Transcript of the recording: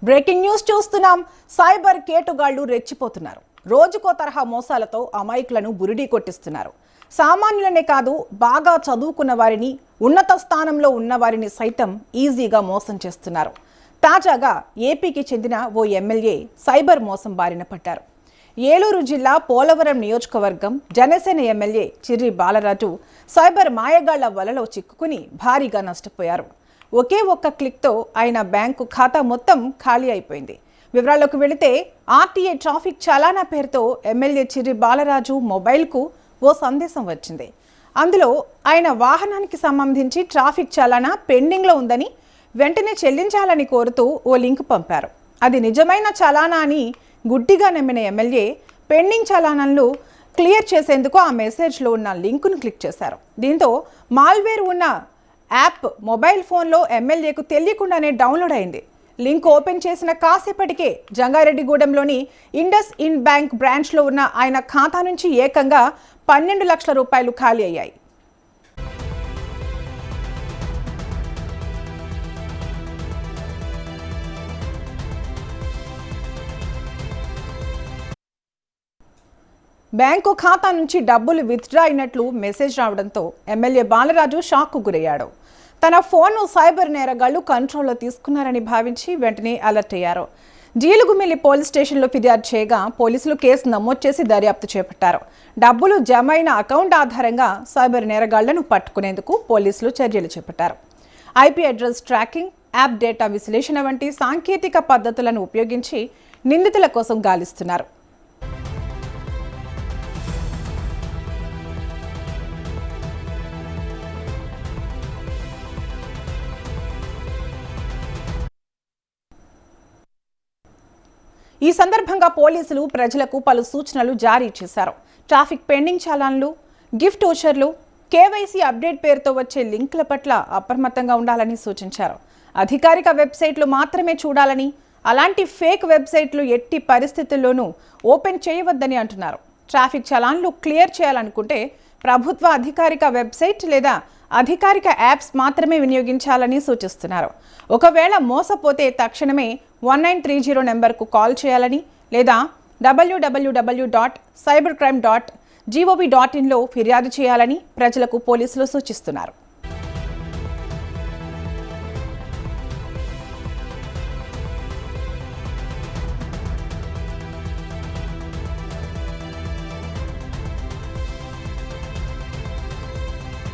Breaking news చూస్తున్నాం. Cyber కేటుగాళ్లు రెచ్చిపోతున్నారు. రోజుకో తరహా మోసాలతో అమాయకులను బురిడీ కొట్టిస్తున్నారు. సామాన్యులనే కాదు, బాగా చదువుకున్న వారిని, ఉన్నత స్థానంలో ఉన్న వారిని సైతం ఈజీగా మోసం చేస్తున్నారు. తాజాగా ఏపీకి చెందిన ఓ ఎమ్మెల్యే సైబర్ మోసం బారిన పడ్డారు. ఏలూరు జిల్లా పోలవరం నియోజకవర్గం జనసేన ఎమ్మెల్యే చిర్రి బాలరాజు సైబర్ మాయగాళ్ల వలలో చిక్కుకుని భారీగా నష్టపోయారు. ఒకే ఒక్క క్లిక్తో ఆయన బ్యాంకు ఖాతా మొత్తం ఖాళీ అయిపోయింది. వివరాల్లోకి వెళితే ఆర్టీఏ ట్రాఫిక్ చలానా పేరుతో ఎమ్మెల్యే చిర్రి బాలరాజు మొబైల్కు ఓ సందేశం వచ్చింది. అందులో ఆయన వాహనానికి సంబంధించి ట్రాఫిక్ చలానా పెండింగ్లో ఉందని, వెంటనే చెల్లించాలని కోరుతూ ఓ లింక్ పంపారు. అది నిజమైన చలానా అని గుడ్డిగా నమ్మిన ఎమ్మెల్యే పెండింగ్ చలానాలను క్లియర్ చేసేందుకు ఆ మెసేజ్లో ఉన్న లింకును క్లిక్ చేశారు. దీంతో మాల్వేర్ ఉన్న యాప్ మొబైల్ ఫోన్లో ఎమ్మెల్యేకు తెలియకుండానే డౌన్లోడ్ అయింది. లింక్ ఓపెన్ చేసిన కాసేపటికే జంగారెడ్డిగూడెంలోని ఇండస్ ఇండ్ బ్యాంక్ బ్రాంచ్లో ఉన్న ఆయన ఖాతా నుంచి ఏకంగా 12 లక్షల రూపాయలు ఖాళీ అయ్యాయి. బ్యాంకు ఖాతా నుంచి డబ్బులు విత్డ్రా అయినట్లు మెసేజ్ రావడంతో ఎమ్మెల్యే బాలరాజు షాక్కు గురయ్యాడు. తన ఫోన్ను సైబర్ నేరగాళ్లు కంట్రోల్లో తీసుకున్నారని భావించి వెంటనే అలర్ట్ అయ్యారు. జీలుగుమిల్లి పోలీస్ స్టేషన్లో ఫిర్యాదు చేయగా పోలీసులు కేసు నమోదు చేసి దర్యాప్తు చేపట్టారు. డబ్బులు జమ అయిన అకౌంట్ ఆధారంగా సైబర్ నేరగాళ్లను పట్టుకునేందుకు పోలీసులు చర్యలు చేపట్టారు. IP address tracking, app data విశ్లేషణ వంటి సాంకేతిక పద్ధతులను ఉపయోగించి నిందితుల కోసం గాలిస్తున్నారు. ఈ సందర్భంగా పోలీసులు ప్రజలకు పలు సూచనలు జారీ చేశారు. ట్రాఫిక్ పెండింగ్ చలాన్లు, గిఫ్ట్ ఓచర్లు, కేవైసీ అప్డేట్ పేరుతో వచ్చే లింకుల పట్ల అప్రమత్తంగా ఉండాలని సూచించారు. అధికారిక వెబ్సైట్లు మాత్రమే చూడాలని, అలాంటి ఫేక్ వెబ్సైట్లు ఎట్టి పరిస్థితుల్లోనూ ఓపెన్ చేయవద్దని అంటున్నారు. ట్రాఫిక్ చలాన్లు క్లియర్ చేయాలనుకుంటే ప్రభుత్వ అధికారిక వెబ్సైట్ లేదా అధికారిక యాప్స్ మాత్రమే వినియోగించాలని సూచిస్తున్నారు. ఒకవేళ మోసపోతే తక్షణమే 1930 నెంబర్కు కాల్ చేయాలని లేదా www.cybercrime.gov.in లో ఫిర్యాదు చేయాలని ప్రజలకు పోలీసులు సూచిస్తున్నారు.